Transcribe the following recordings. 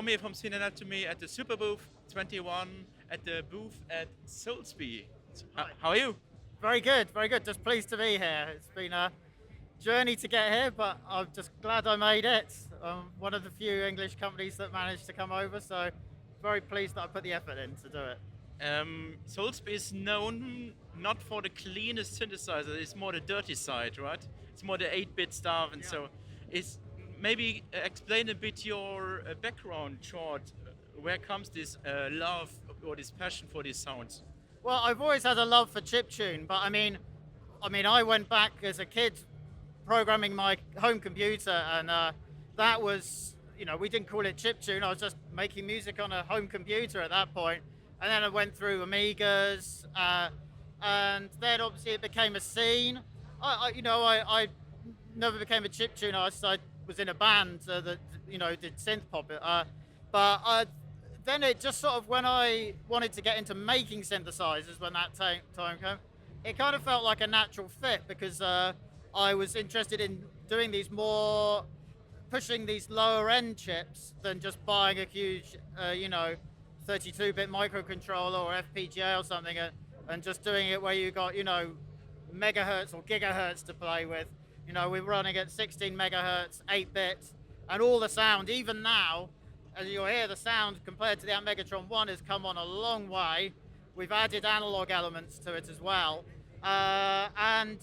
Tommy from Synth Anatomy at the Superbooth 21 at the booth at Soulsby. How are you? Very good, very good. Just pleased to be here. It's been a journey to get here, but I'm just glad I made it. One of the few English companies that managed to come over, so very pleased that I put the effort in to do it. Soulsby is known not for the cleanest synthesizer, it's more the dirty side, right? It's more the 8-bit stuff, and so it's maybe explain a bit your background short. Where comes this love or this passion for these sounds? Well, I've always had a love for chiptune, but I mean, I went back as a kid programming my home computer, and that was, we didn't call it chiptune. I was just making music on a home computer at that point, and then I went through Amigas, and then obviously it became a scene. I never became a chiptune artist. I was in a band that did synth pop. But then it just sort of, when I wanted to get into making synthesizers, when that time came, it kind of felt like a natural fit, because I was interested in doing these more, pushing these lower end chips than just buying a huge, 32-bit microcontroller or FPGA or something, and just doing it where you got, megahertz or gigahertz to play with. We're running at 16 megahertz, 8-bit, and all the sound, even now, as you'll hear, the sound compared to the Atmegatron 1 has come on a long way. We've added analog elements to it as well. I'm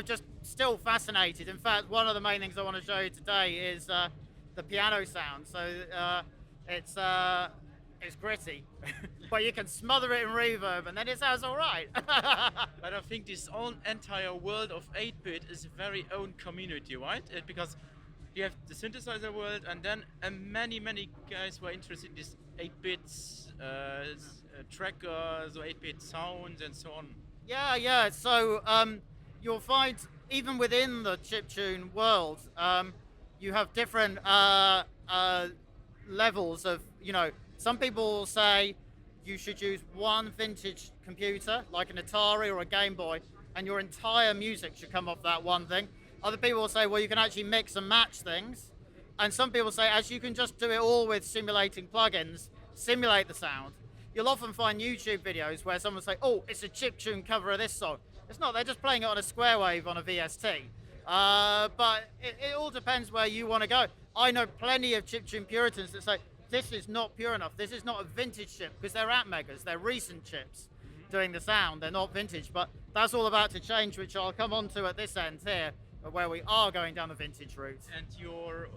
just still fascinated. In fact, one of the main things I want to show you today is the piano sound. So it's gritty, but you can smother it in reverb, and then it sounds all right. But I think this entire world of 8-bit is a very own community, right? Because you have the synthesizer world, and then many guys were interested in this 8-bits trackers or 8-bit sounds and so on. Yeah. So you'll find even within the chiptune world, you have different levels of, some people will say you should use one vintage computer, like an Atari or a Game Boy, and your entire music should come off that one thing. Other people will say, well, you can actually mix and match things. And some people say, as you can just do it all with simulating plugins, simulate the sound. You'll often find YouTube videos where someone will say, oh, it's a chiptune cover of this song. It's not, they're just playing it on a square wave on a VST. But it all depends where you want to go. I know plenty of chiptune puritans that say, this is not pure enough. This is not a vintage chip, because they're Atmegas, they're recent chips doing the sound. They're not vintage, but that's all about to change, which I'll come on to at this end here, where we are going down the vintage route. And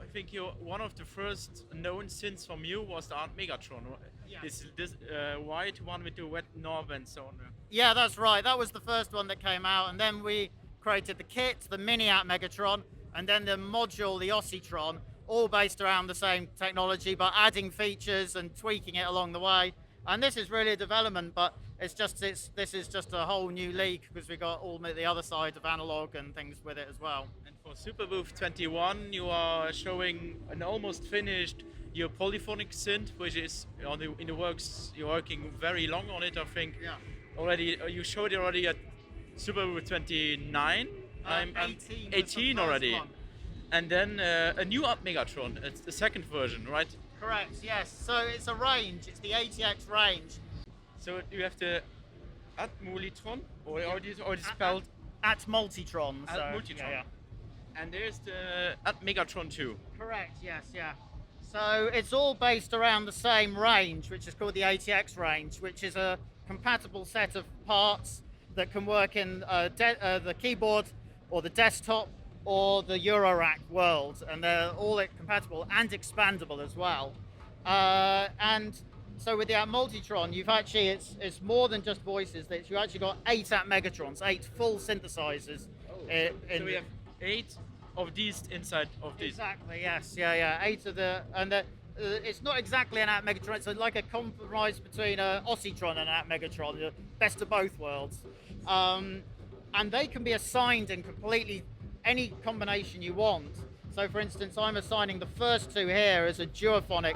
I think you're one of the first known synths from you was the Atmegatron. Yeah. This white one with the wet knob and so on. Yeah, that's right. That was the first one that came out, and then we created the kit, the mini Atmegatron, and then the module, the Ossitron, all based around the same technology, but adding features and tweaking it along the way. And this is really a development, but this is just a whole new league, because we got all the other side of analog and things with it as well. And for Superbooth 21, you are showing an almost finished your polyphonic synth, which is in the works. You're working very long on it, I think. Yeah. Already, you showed it already at Superbooth 29. I'm 18 already. One. And then a new Atmegatron. It's the second version, right? Correct. Yes. So it's a range. It's the ATX range. So you have the Atmultitron, or it's spelled Atmultitron. Atmultitron. Yeah. And there's the Atmegatron 2. Correct. Yes. Yeah. So it's all based around the same range, which is called the ATX range, which is a compatible set of parts that can work in the keyboard or the desktop or the Eurorack world, and they're all compatible and expandable as well. And so with the Atmultitron, you've actually, it's more than just voices. You actually got 8 Atmegatrons, 8 full synthesizers. So we have 8 of these inside of this. Exactly, yes, yeah. 8 of it's not exactly an Atmegatron, it's like a compromise between an Ossitron and an Atmegatron, the best of both worlds. And they can be assigned in completely any combination you want. So for instance, I'm assigning the first 2 here as a duophonic.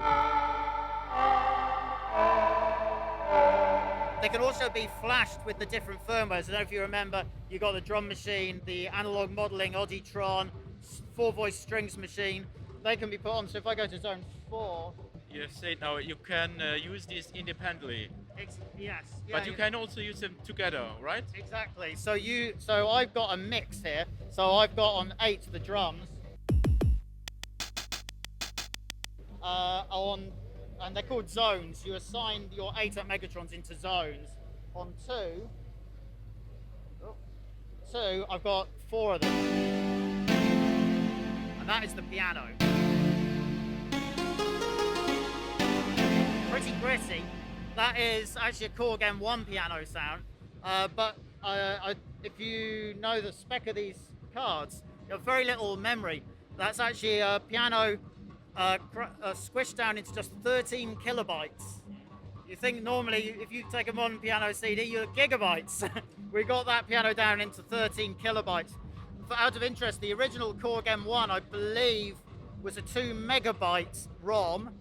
They can also be flashed with the different firmwares. I don't know if you remember, you got the drum machine, the analog modeling Auditron, 4-voice strings machine. they can be put on. So if I go to zone 4, You have said now you can use these independently, yes, but you can also use them together, right? exactly. So I've got a mix here. So I've got on 8 the drums, and they're called zones. You assign your 8 Atmegatrons into zones. On 2, I've got 4 of them, and that is the piano. Pretty gritty. That is actually a Korg M1 piano sound, but if you know the spec of these cards, you have very little memory. That's actually a piano squished down into just 13 kilobytes. You think normally if you take a modern piano CD, you're gigabytes. We got that piano down into 13 kilobytes. Out of interest, the original Korg M1, I believe, was a 2 megabyte ROM.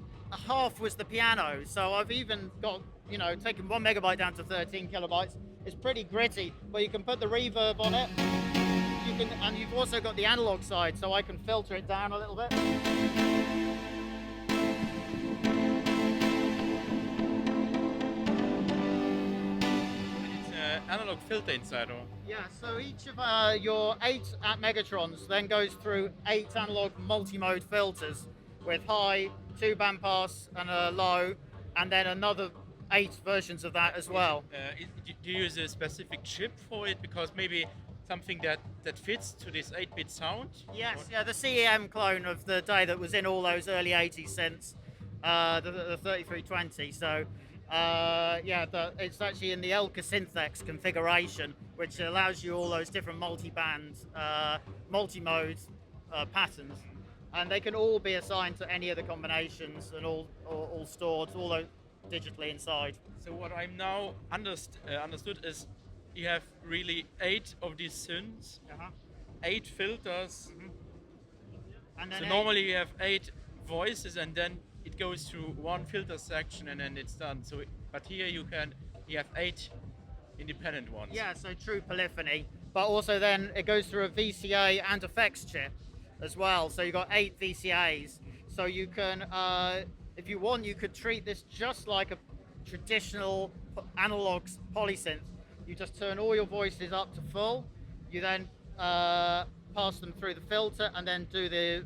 Half was the piano. So I've even got, taken 1 megabyte down to 13 kilobytes. It's pretty gritty, but you can put the reverb on it. And you've also got the analog side, so I can filter it down a little bit. Analog filter inside, or? Yeah, so each of your 8 Atmegatrons then goes through 8 analog multi-mode filters with high, 2 bandpass and a low, and then another 8 versions of that as well. Do you use a specific chip for it? Because maybe something that fits to this 8-bit sound? Yes, yeah, the CEM clone of the day that was in all those early 80s synths, the 3320. So it's actually in the Elka Synthex configuration, which allows you all those different multi-band, multi-mode patterns, and they can all be assigned to any of the combinations and all stored, all digitally inside. So what I'm now understood is you have really 8 of these synths, 8 filters. And then so normally you have 8 voices, and then it goes through one filter section and then it's done. So, but here you have 8 independent ones. Yeah, so true polyphony. But also then it goes through a VCA and effects chip as well. So you've got 8 VCAs. So you can, if you want, you could treat this just like a traditional analog polysynth. You just turn all your voices up to full. You then pass them through the filter and then do the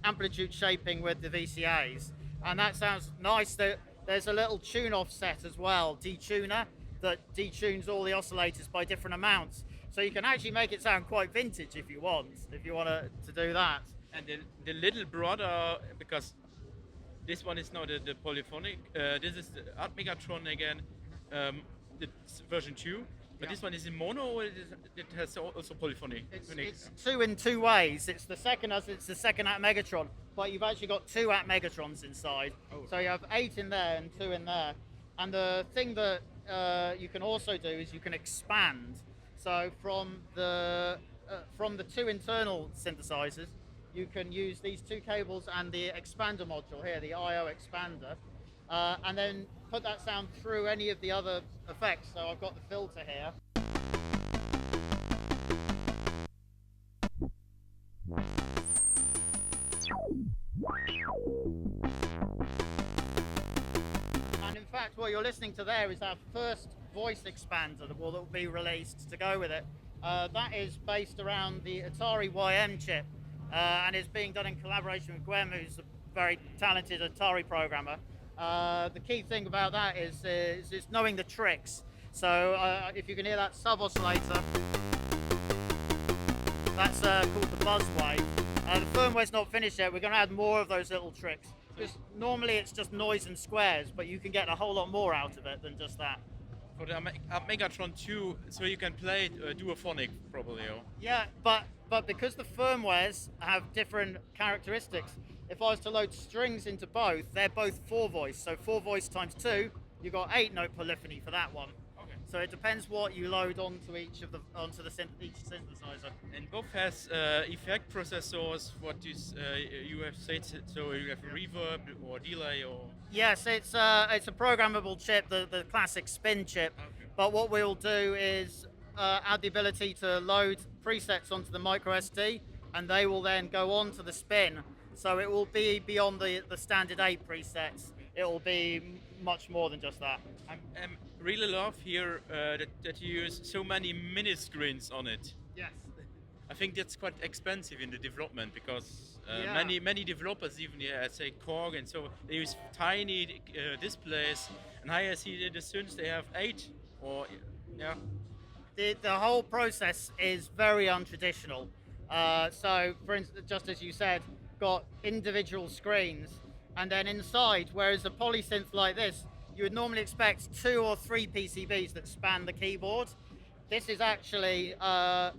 amplitude shaping with the VCAs. And that sounds nice. There's a little tune offset as well, detuner, that detunes all the oscillators by different amounts. So you can actually make it sound quite vintage if you want to do that. And the little brother, because this one is not the polyphonic, this is the Atmegatron again, the version 2. But this one is in mono, or it has also polyphony? It's 2 in 2 ways. It's the second Atmegatron, but you've actually got 2 Atmegatrons inside. Oh. So you have 8 in there and 2 in there. And the thing that you can also do is you can expand. So from the 2 internal synthesizers, you can use these 2 cables and the expander module here, the I/O expander, and then put that sound through any of the other effects. So I've got the filter here. And in fact, what you're listening to there is our first voice expander that will be released to go with it. That is based around the Atari YM chip, and is being done in collaboration with Gwen, who's a very talented Atari programmer. The key thing about that is knowing the tricks. So if you can hear that sub oscillator, that's called the buzz wave. The firmware's not finished yet. We're going to add more of those little tricks. Because normally it's just noise and squares, but you can get a whole lot more out of it than just that. For the Atmegatron 2, so you can play it duophonic probably, or? Yeah, but because the firmwares have different characteristics, if I was to load strings into both, they're both 4 voice. So 4 voice times 2, you've got 8 note polyphony for that one. Okay. So it depends what you load onto each synthesizer. And both has effect processors. What is you have said? So you have a reverb or delay or? Yes, it's a programmable chip, the classic spin chip. Okay. But what we'll do is add the ability to load presets onto the micro SD, and they will then go on to the spin So it will be beyond the standard 8 presets. It will be much more than just that. I really love here that you use so many mini screens on it. Yes. I think that's quite expensive in the development because Yeah. many developers, even say Korg and so, they use tiny displays. And here I see the synths they have 8 or yeah. The whole process is very untraditional. So, for instance, just as you said, got individual screens, and then inside, whereas a polysynth like this, you would normally expect 2 or 3 PCBs that span the keyboard. This is actually, I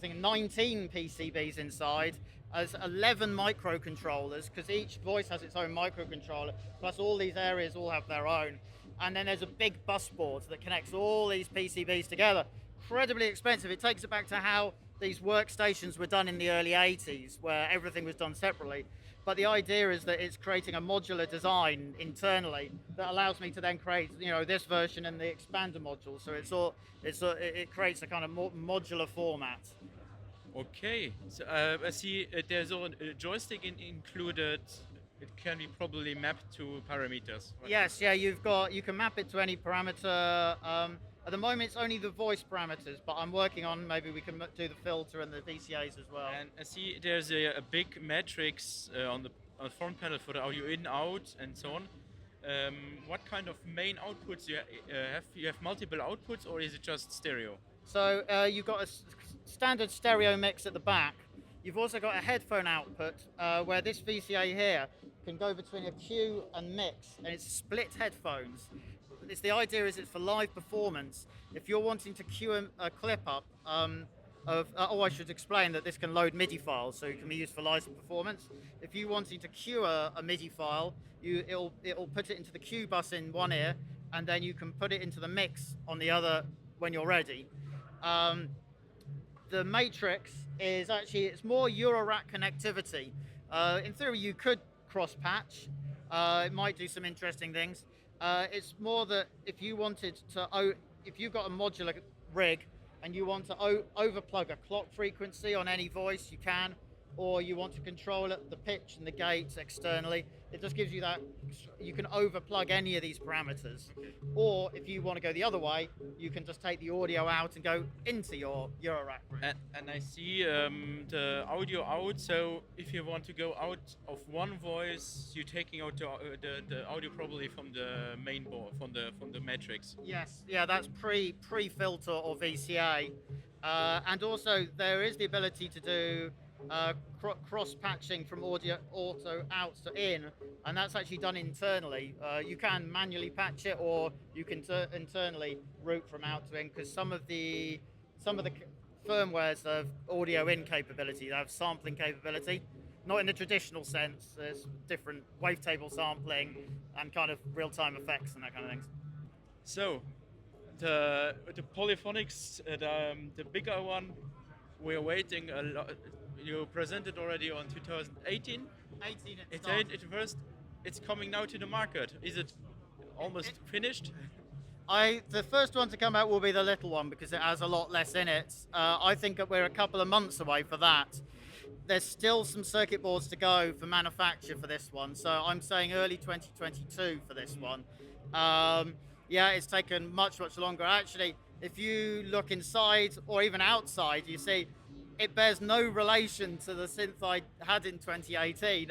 think, 19 PCBs inside, as 11 microcontrollers, because each voice has its own microcontroller, plus all these areas all have their own. And then there's a big bus board that connects all these PCBs together. Incredibly expensive. It takes it back to how these workstations were done in the early 80s, where everything was done separately. But the idea is that it's creating a modular design internally that allows me to then create, this version and the expander module. So it creates a kind of modular format. Okay, so I see there's a joystick included. It can be probably mapped to parameters. Right? Yes, yeah, you can map it to any parameter. At the moment, it's only the voice parameters, but I'm working on maybe we can do the filter and the VCAs as well. And I see there's a big matrix on the front panel for the audio in, out, and so on. What kind of main outputs you have? You have multiple outputs, or is it just stereo? So you've got a standard stereo mix at the back. You've also got a headphone output where this VCA here can go between a cue and mix, and it's split headphones. The idea is it's for live performance. If you're wanting to cue a clip up I should explain that this can load MIDI files, so it can be used for live performance. If you wanting to cue a MIDI file, it'll put it into the cue bus in one ear, and then you can put it into the mix on the other when you're ready. The matrix is actually, it's more Eurorack connectivity. In theory, you could cross-patch. It might do some interesting things. It's more that if you've got a modular rig and you want to overplug a clock frequency on any voice, you can, or you want to control the pitch and the gates externally, it just gives you that, you can overplug any of these parameters. Or if you want to go the other way, you can just take the audio out and go into your Eurorack rig. And I see the audio out, so if you want to go out of one voice, you're taking out the audio probably from the main board, from the matrix. Yes, yeah, that's pre-filter or VCA. And also there is the ability to do cross-patching from auto out to in, and that's actually done internally. You can manually patch it, or you can internally route from out to in, because some of the firmwares have audio in capability, they have sampling capability, not in the traditional sense. There's different wavetable sampling and kind of real-time effects and that kind of things. So the polyphonics, the bigger one, we're waiting a lot. You presented already on 2018. 18 it's coming now to the market. Is it almost finished? The first one to come out will be the little one because it has a lot less in it. I think that we're a couple of months away for that. There's still some circuit boards to go for manufacture for this one, so I'm saying early 2022 for this one. Yeah, it's taken much longer. Actually, if you look inside or even outside, you see it bears no relation to the synth I had in 2018.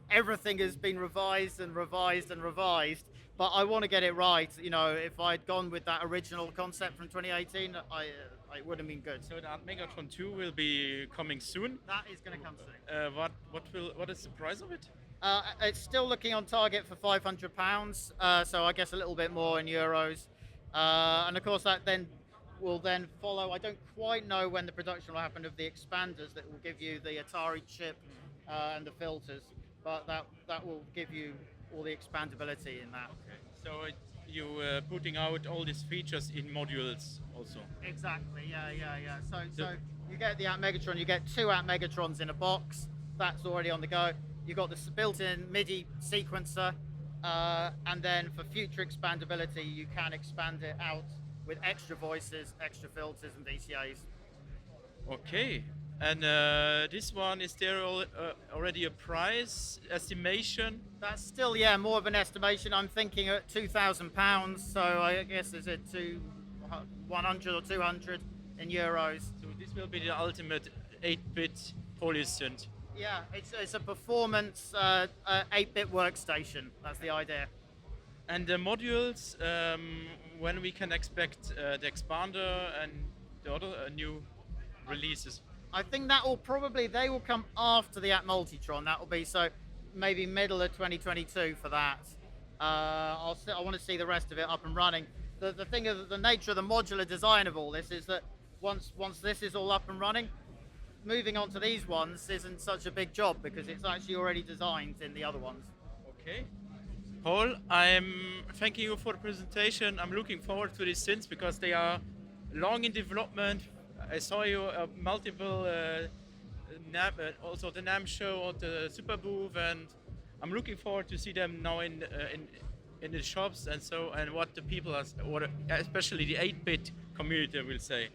Everything has been revised and revised and revised, but I want to get it right. If I'd gone with that original concept from 2018, it would have been good. So the Atmegatron 2 will be coming soon. That is going to come soon. What is the price of it? It's still looking on target for £500, so I guess a little bit more in euros. And of course that then will then follow. I don't quite know when the production will happen of the expanders that will give you the Atari chip and the filters, but that will give you all the expandability in that. Okay. So you putting out all these features in modules also. Exactly. Yeah. So you get the Atmegatron. You get 2 Atmegatrons in a box. That's already on the go. You've got the built-in MIDI sequencer, and then for future expandability, you can expand it out with extra voices, extra filters, and VCAs. Okay, And this one, is there already a price estimation? That's still, yeah, more of an estimation. I'm thinking at £2,000, so I guess is it to 100 or 200 in euros. So this will be the ultimate 8-bit polysynth. Yeah, it's a performance 8-bit workstation. That's the idea. And the modules, when we can expect the expander and the other new releases? I think they will come after the Atmultitron. That will be so maybe middle of 2022 for that. I want to see the rest of it up and running. The thing of the nature of the modular design of all this is that once this is all up and running, moving on to these ones isn't such a big job because it's actually already designed in the other ones. Okay. Paul, I'm thanking you for the presentation. I'm looking forward to these synths because they are long in development. I saw you multiple, also the NAMM show or the Superbooth, and I'm looking forward to see them now in the shops and what the people, especially the 8-bit community, will say,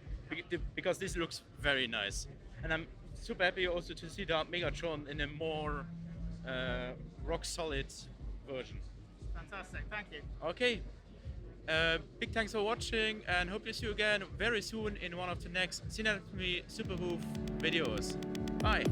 because this looks very nice. And I'm super happy also to see the Atmegatron in a more rock solid version. Fantastic, thank you. Okay. Big thanks for watching and hope to see you again very soon in one of the next Synthesizers Superbooth videos. Bye!